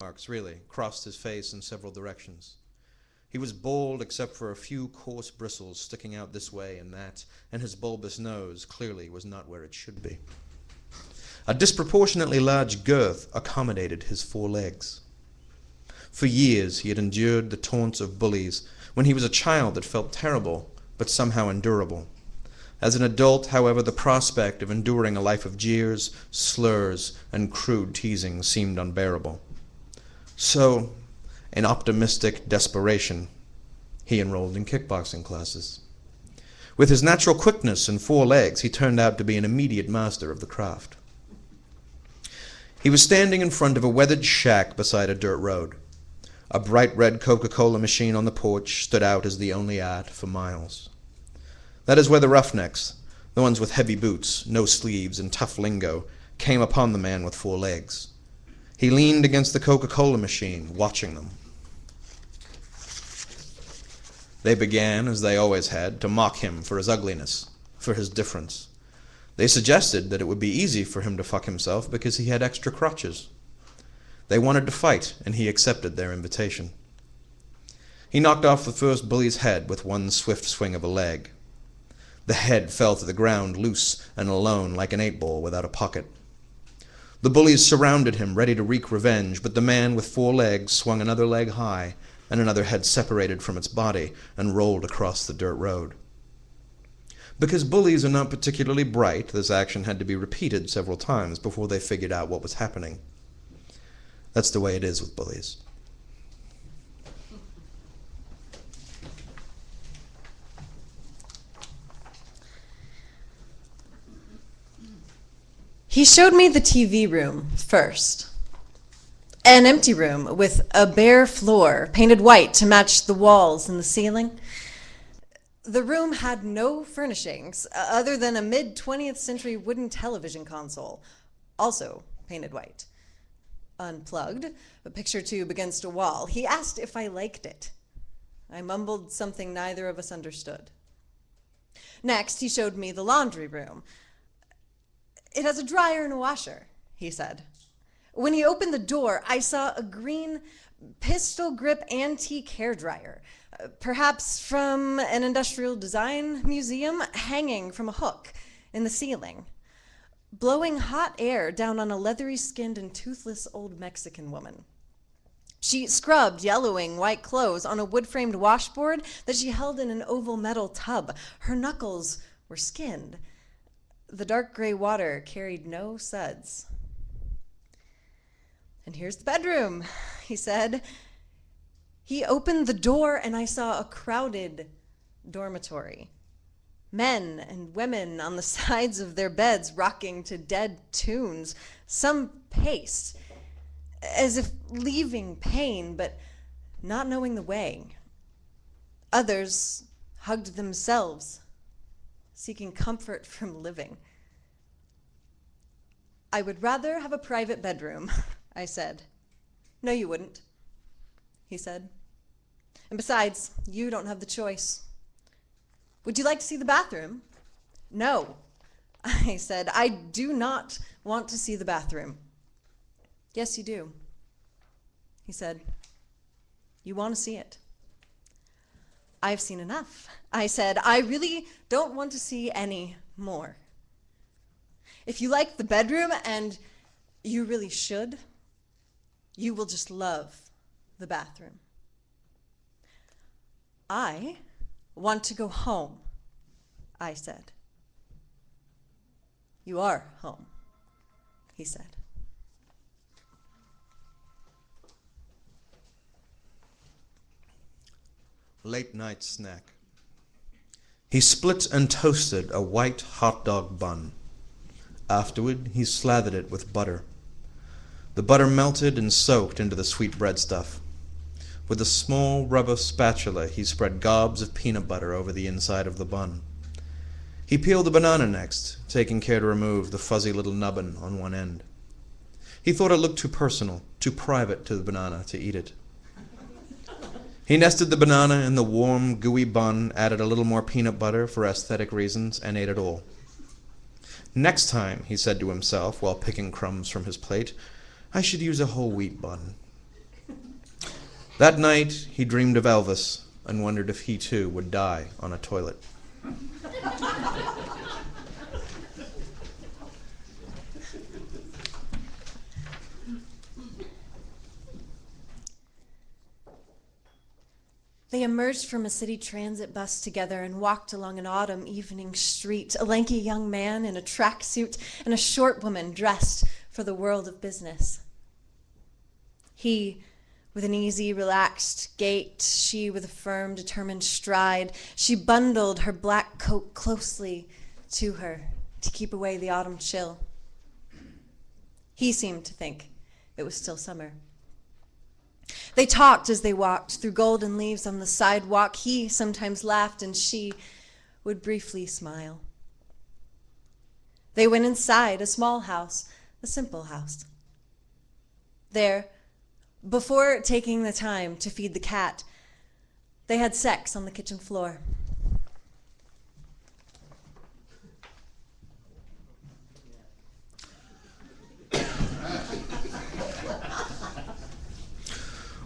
marks, really, crossed his face in several directions. He was bald except for a few coarse bristles sticking out this way and that, and his bulbous nose clearly was not where it should be. A disproportionately large girth accommodated his 4 legs. For years he had endured the taunts of bullies. When he was a child it felt terrible, but somehow endurable. As an adult, however, the prospect of enduring a life of jeers, slurs, and crude teasing seemed unbearable. So, in optimistic desperation, he enrolled in kickboxing classes. With his natural quickness and 4 legs, he turned out to be an immediate master of the craft. He was standing in front of a weathered shack beside a dirt road. A bright red Coca-Cola machine on the porch stood out as the only art for miles. That is where the roughnecks, the ones with heavy boots, no sleeves, and tough lingo, came upon the man with 4 legs. He leaned against the Coca-Cola machine, watching them. They began, as they always had, to mock him for his ugliness, for his difference. They suggested that it would be easy for him to fuck himself because he had extra crotches. They wanted to fight, and he accepted their invitation. He knocked off the first bully's head with one swift swing of a leg. The head fell to the ground loose and alone like an 8-ball without a pocket. The bullies surrounded him, ready to wreak revenge, but the man with 4 legs swung another leg high, and another head separated from its body and rolled across the dirt road. Because bullies are not particularly bright, this action had to be repeated several times before they figured out what was happening. That's the way it is with bullies. He showed me the TV room first. An empty room with a bare floor, painted white to match the walls and the ceiling. The room had no furnishings other than a mid-20th century wooden television console, also painted white. Unplugged, a picture tube against a wall. He asked if I liked it. I mumbled something neither of us understood. Next, he showed me the laundry room. It has a dryer and a washer, he said. When he opened the door, I saw a green pistol grip antique hairdryer, perhaps from an industrial design museum, hanging from a hook in the ceiling, blowing hot air down on a leathery-skinned and toothless old Mexican woman. She scrubbed yellowing white clothes on a wood-framed washboard that she held in an oval metal tub. Her knuckles were skinned. The dark gray water carried no suds. "And here's the bedroom," he said. He opened the door and I saw a crowded dormitory. Men and women on the sides of their beds rocking to dead tunes, some paced, as if leaving pain but not knowing the way. Others hugged themselves, seeking comfort from living. "I would rather have a private bedroom," I said. "No, you wouldn't," he said. "And besides, you don't have the choice. Would you like to see the bathroom?" "No," I said. "I do not want to see the bathroom." "Yes, you do," he said. "You want to see it." "I've seen enough," I said. "I really don't want to see any more. If you like the bedroom, and you really should, you will just love the bathroom." "I want to go home," I said. "You are home," he said. Late night snack. He split and toasted a white hot dog bun. Afterward, he slathered it with butter. The butter melted and soaked into the sweet bread stuff. With a small rubber spatula, he spread gobs of peanut butter over the inside of the bun. He peeled the banana next, taking care to remove the fuzzy little nubbin on one end. He thought it looked too personal, too private to the banana to eat it. He nested the banana in the warm, gooey bun, added a little more peanut butter for aesthetic reasons, and ate it all. "Next time," he said to himself while picking crumbs from his plate, "I should use a whole wheat bun. That night, he dreamed of Elvis and wondered if he too would die on a toilet. They emerged from a city transit bus together and walked along an autumn evening street, a lanky young man in a tracksuit and a short woman dressed for the world of business. He with an easy, relaxed gait, she with a firm, determined stride. She bundled her black coat closely to her to keep away the autumn chill. He seemed to think it was still summer. They talked as they walked through golden leaves on the sidewalk. He sometimes laughed and she would briefly smile. They went inside a small house, a simple house. There, before taking the time to feed the cat, they had sex on the kitchen floor.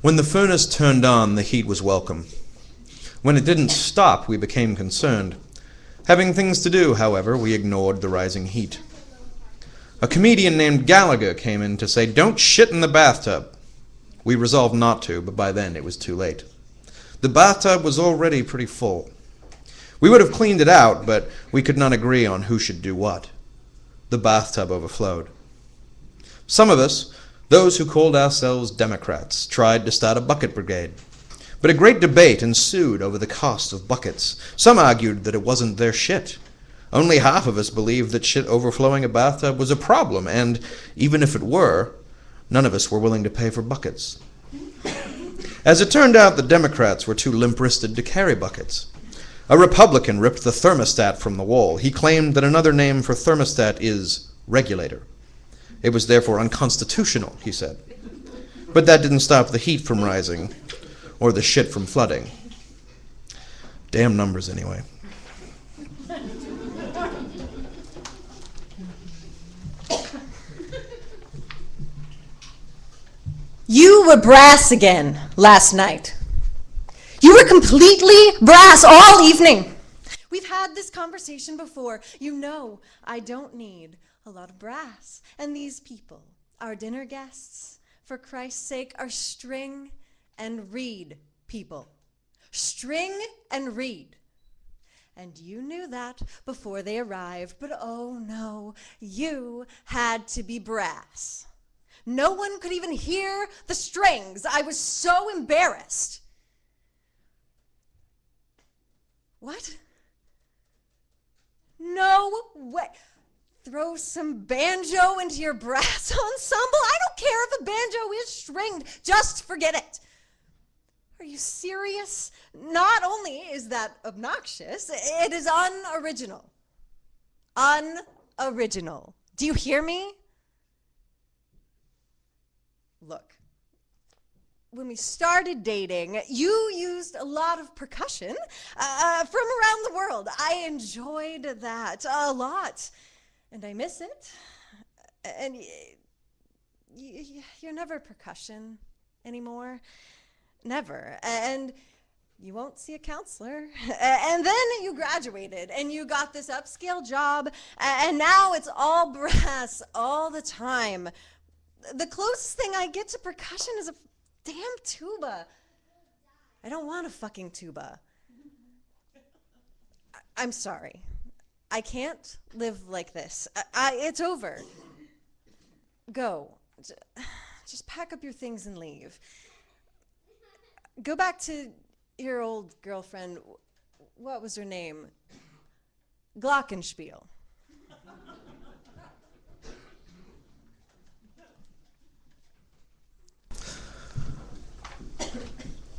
When the furnace turned on, the heat was welcome. When it didn't stop, we became concerned. Having things to do, however, we ignored the rising heat. A comedian named Gallagher came in to say, "Don't shit in the bathtub." We resolved not to, but by then it was too late. The bathtub was already pretty full. We would have cleaned it out, but we could not agree on who should do what. The bathtub overflowed. Some of us, those who called ourselves Democrats, tried to start a bucket brigade. But a great debate ensued over the cost of buckets. Some argued that it wasn't their shit. Only half of us believed that shit overflowing a bathtub was a problem, and even if it were, none of us were willing to pay for buckets. As it turned out, the Democrats were too limp-wristed to carry buckets. A Republican ripped the thermostat from the wall. He claimed that another name for thermostat is regulator. It was therefore unconstitutional, he said. But that didn't stop the heat from rising, or the shit from flooding. Damn numbers, anyway. You were brass again last night. You were completely brass all evening. We've had this conversation before. You know I don't need a lot of brass. And these people, our dinner guests, for Christ's sake, are string and reed people. String and reed. And you knew that before they arrived, but oh no, you had to be brass. No one could even hear the strings. I was so embarrassed. What? No way. Throw some banjo into your brass ensemble? I don't care if a banjo is stringed. Just forget it. Are you serious? Not only is that obnoxious, it is unoriginal. Unoriginal. Do you hear me? Look, when we started dating, you used a lot of percussion from around the world. I enjoyed that a lot. And I miss it. And you're never percussion anymore. Never. And you won't see a counselor. And then you graduated and you got this upscale job. And now it's all brass all the time. The closest thing I get to percussion is a damn tuba. I don't want a fucking tuba. I'm sorry. I can't live like this. It's over. Go. Just pack up your things and leave. Go back to your old girlfriend. What was her name? Glockenspiel.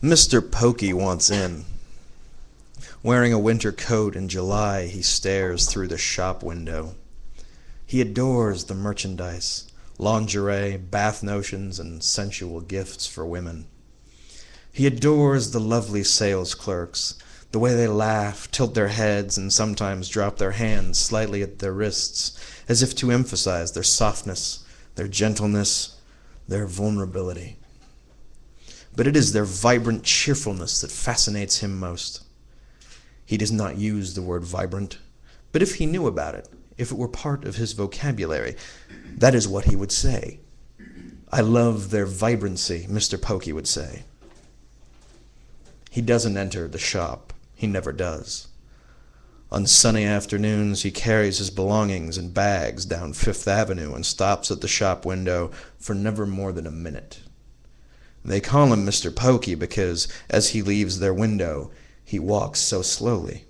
Mr. Pokey wants in. Wearing a winter coat in July, he stares through the shop window. He adores the merchandise, lingerie, bath notions, and sensual gifts for women. He adores the lovely sales clerks, the way they laugh, tilt their heads, and sometimes drop their hands slightly at their wrists, as if to emphasize their softness, their gentleness, their vulnerability. but it is their vibrant cheerfulness that fascinates him most. He does not use the word vibrant, but if he knew about it, if it were part of his vocabulary, that is what he would say. I love their vibrancy, Mr. Pokey would say. He doesn't enter the shop. He never does. On sunny afternoons, he carries his belongings in bags down Fifth Avenue and stops at the shop window for never more than a minute. They call him Mr. Pokey because, as he leaves their window, he walks so slowly.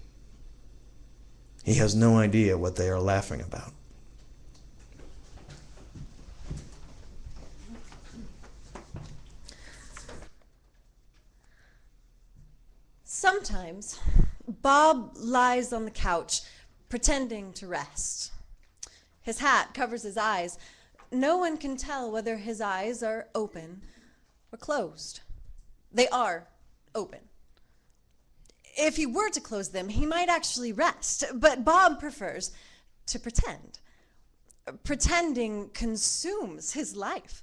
He has no idea what they are laughing about. Sometimes, Bob lies on the couch, pretending to rest. His hat covers his eyes. No one can tell whether his eyes are open or closed. They are open. If he were to close them, he might actually rest, but Bob prefers to pretend. Pretending consumes his life.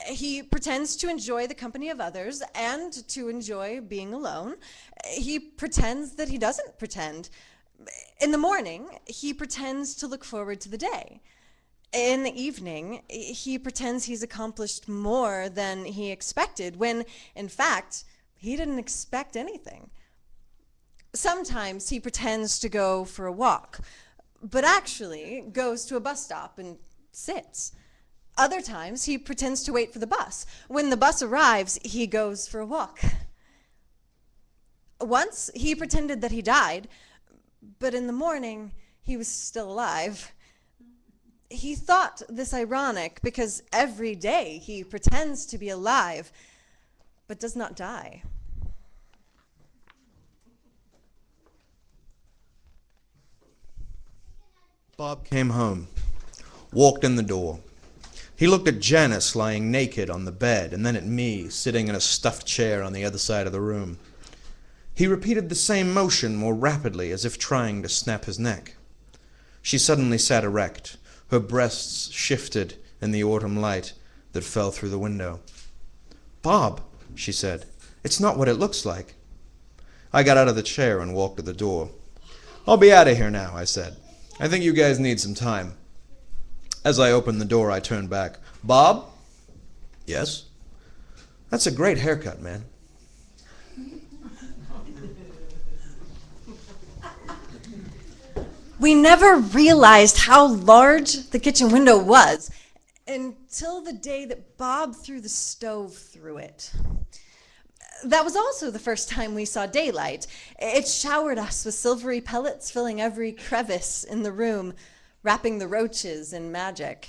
He pretends to enjoy the company of others and to enjoy being alone. He pretends that he doesn't pretend. In the morning, he pretends to look forward to the day. In the evening, he pretends he's accomplished more than he expected, when, in fact, he didn't expect anything. Sometimes he pretends to go for a walk, but actually goes to a bus stop and sits. Other times, he pretends to wait for the bus. When the bus arrives, he goes for a walk. Once, he pretended that he died, but in the morning, he was still alive. He thought this ironic because every day he pretends to be alive, but does not die. Bob came home, walked in the door. He looked at Janice lying naked on the bed, and then at me sitting in a stuffed chair on the other side of the room. He repeated the same motion more rapidly, as if trying to snap his neck. She suddenly sat erect. Her breasts shifted in the autumn light that fell through the window. "Bob," she said, "it's not what it looks like." I got out of the chair and walked to the door. "I'll be out of here now," I said. "I think you guys need some time." As I opened the door, I turned back. "Bob?" "Yes?" "That's a great haircut, man." We never realized how large the kitchen window was until the day that Bob threw the stove through it. That was also the first time we saw daylight. It showered us with silvery pellets, filling every crevice in the room, wrapping the roaches in magic.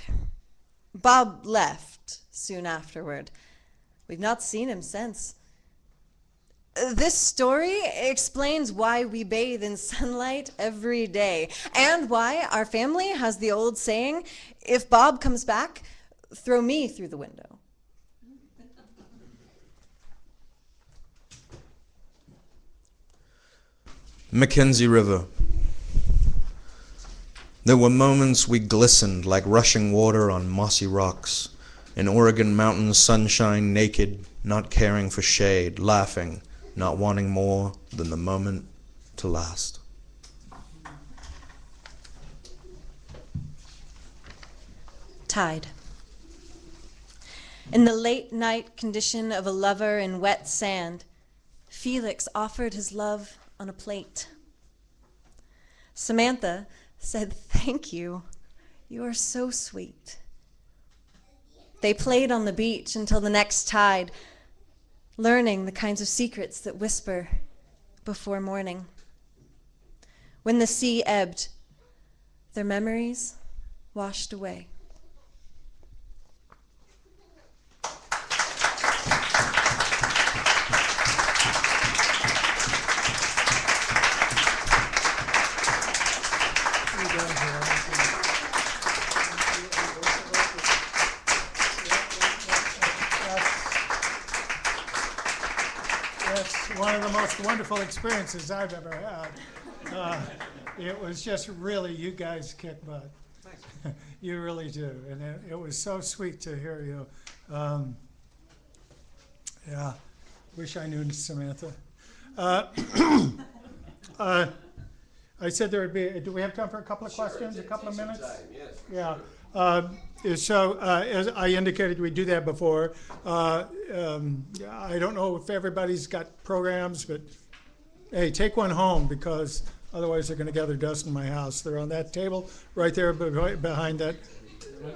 Bob left soon afterward. We've not seen him since. This story explains why we bathe in sunlight every day, and why our family has the old saying, "If Bob comes back, throw me through the window." Mackenzie River. There were moments we glistened like rushing water on mossy rocks, in Oregon mountain sunshine, naked, not caring for shade, laughing, not wanting more than the moment to last. Tide. In the late night condition of a lover in wet sand, Felix offered his love on a plate. Samantha said, "Thank you. You are so sweet." They played on the beach until the next tide, learning the kinds of secrets that whisper before morning. When the sea ebbed, their memories washed away. One of the most wonderful experiences I've ever had. It was just really, you guys kick butt. You really do. And it was so sweet to hear you. Yeah. Wish I knew Samantha. I said there would be, do we have time for a couple of questions, a couple of minutes? Yes. Yeah. So as I indicated, we do that before. I don't know if everybody's got programs, but hey, take one home because otherwise they're going to gather dust in my house. They're on that table right there behind that.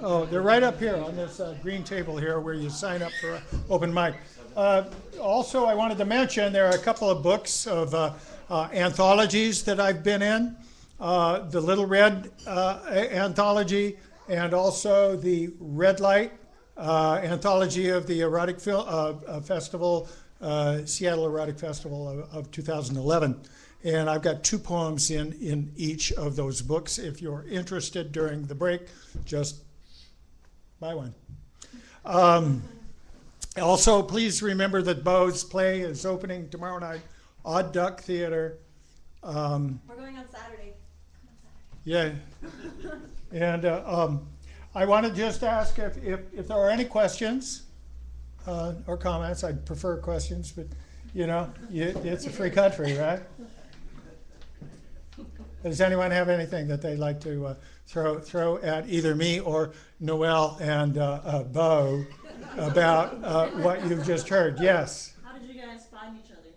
Oh, they're right up here on this green table here where you sign up for an open mic. Also, I wanted to mention there are a couple of books of anthologies that I've been in. The Little Red anthology and also the Red Light anthology of the erotic festival, Seattle Erotic Festival of 2011. And I've got 2 poems in each of those books. If you're interested during the break, just buy one. Also, please remember that Beau's play is opening tomorrow night, Odd Duck Theater. We're going on Saturday. Yeah. And I want to just ask if there are any questions or comments. I'd prefer questions, but it's a free country, right? Does anyone have anything that they'd like to throw at either me or Noel and Beau about what you've just heard? Yes. How did you guys find each other?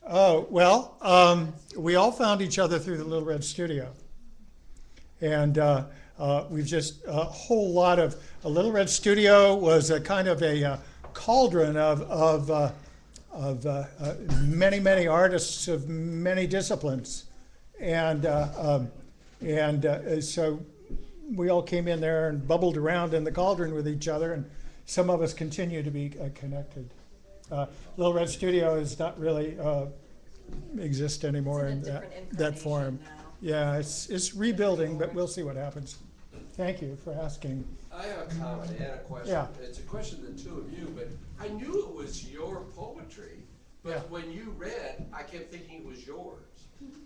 Oh, well, we all found each other through the Little Red Studio. And we've just a whole lot of, a Little Red Studio was a kind of a cauldron of many, many artists of many disciplines. And so we all came in there and bubbled around in the cauldron with each other, and some of us continue to be connected. Little Red Studio does not really exist anymore in that form. Now. Yeah, it's rebuilding, but we'll see what happens. Thank you for asking. I have a comment and a question. Yeah. It's a question to the two of you, but I knew it was your poetry, but Yeah. when you read, I kept thinking it was yours.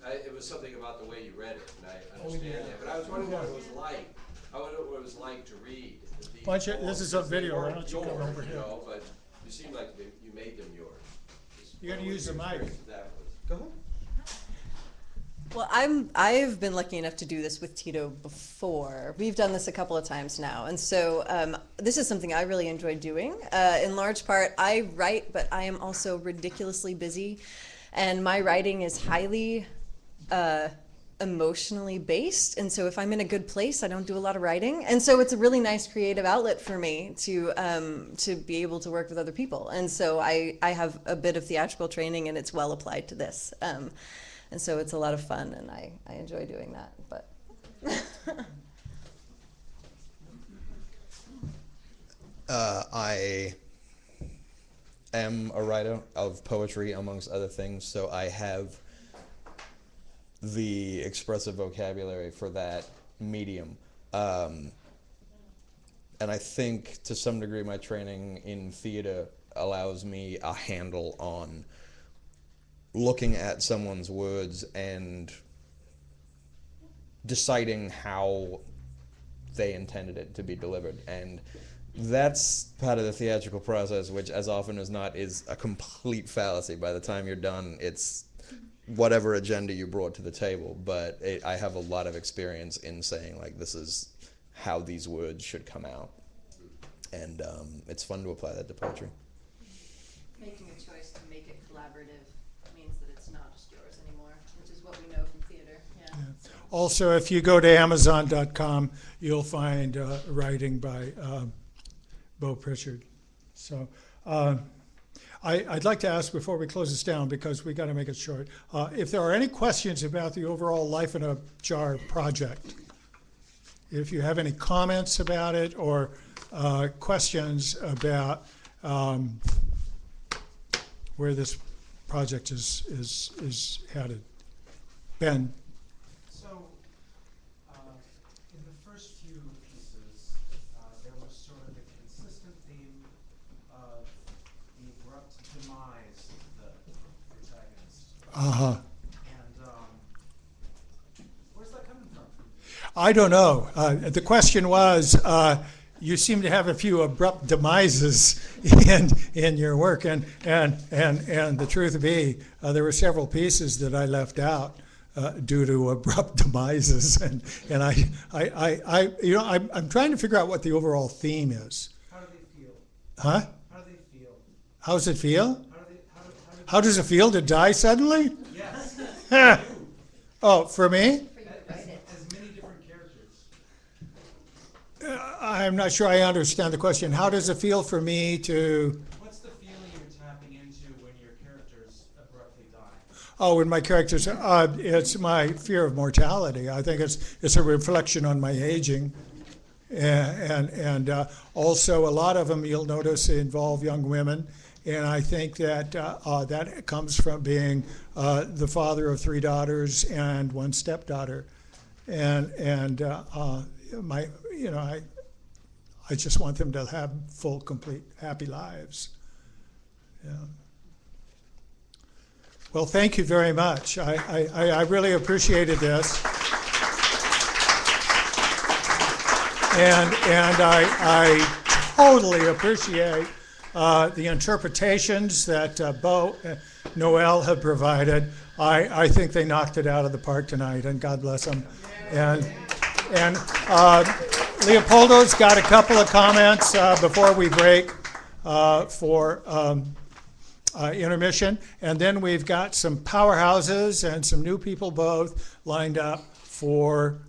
It was something about the way you read it, and I understand that. But I was wondering what it was like. I wonder what it was like to read. These Why don't you- this is a poems, 'cause they video, why weren't don't you come yours, over here? But you seemed like you made them yours. You're gonna What was use the your mic. experience with that was? Go ahead. Well, I've been lucky enough to do this with Tito before. We've done this a couple of times now, and so this is something I really enjoy doing. In large part, I write, but I am also ridiculously busy, and my writing is highly emotionally based. And so if I'm in a good place, I don't do a lot of writing, and so it's a really nice creative outlet for me to be able to work with other people. And so I have a bit of theatrical training, and it's well applied to this. And so it's a lot of fun, and I enjoy doing that. But I am a writer of poetry, amongst other things, so I have the expressive vocabulary for that medium. And I think, to some degree, my training in theater allows me a handle on looking at someone's words and deciding how they intended it to be delivered. And that's part of the theatrical process, which as often as not is a complete fallacy. By the time you're done, it's whatever agenda you brought to the table. But I have a lot of experience in saying, like, this is how these words should come out. And it's fun to apply that to poetry. making a choice to make it collaborative means that it's not just yours anymore, which is what we know from theater. Yeah. Also, if you go to Amazon.com, you'll find writing by Beau Pritchard. So I'd like to ask before we close this down, because we got to make it short, if there are any questions about the overall Life in a Jar project. If you have any comments about it or questions about where this project is headed. Ben. So, in the first few pieces, there was sort of a consistent theme of the abrupt demise of the protagonist. Uh-huh. And where's that coming from? I don't know. The question was, you seem to have a few abrupt demises in your work, and the truth be, there were several pieces that I left out due to abrupt demises, and I'm trying to figure out what the overall theme is. How do they feel? Huh? How do they feel? How does it feel? How do they, How does it feel to die suddenly? yes. Oh, for me? As many different characters. I'm not sure I understand the question. How does it feel for me to? What's the feeling you're tapping into when your characters abruptly die? Oh, in my characters, it's my fear of mortality. I think it's a reflection on my aging, and also a lot of them you'll notice involve young women, and I think that that comes from being the father of 3 daughters and 1 stepdaughter, and my I just want them to have full, complete, happy lives. Yeah. Well, thank you very much. I really appreciated this. And I totally appreciate the interpretations that Beau Noel had provided. I think they knocked it out of the park tonight, and God bless them. And Leopoldo's got a couple of comments before we break for intermission, and then we've got some powerhouses and some new people both lined up for